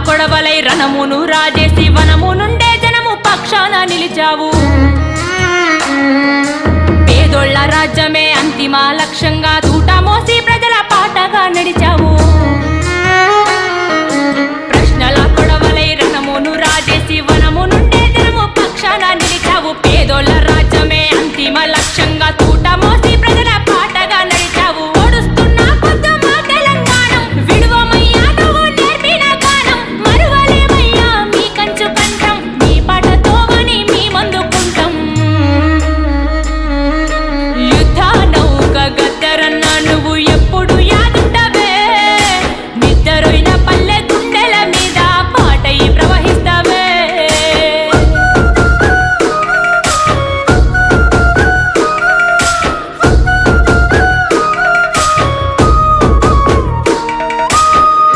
కొడవలై రణమును రాజేసి వనము నుండే జనము పక్షాన నిలిచావు పేదోళ్ల రాజ్యమే అంతిమ లక్ష్యంగా తూట మోసి ప్రజల పాటగా నడిచావు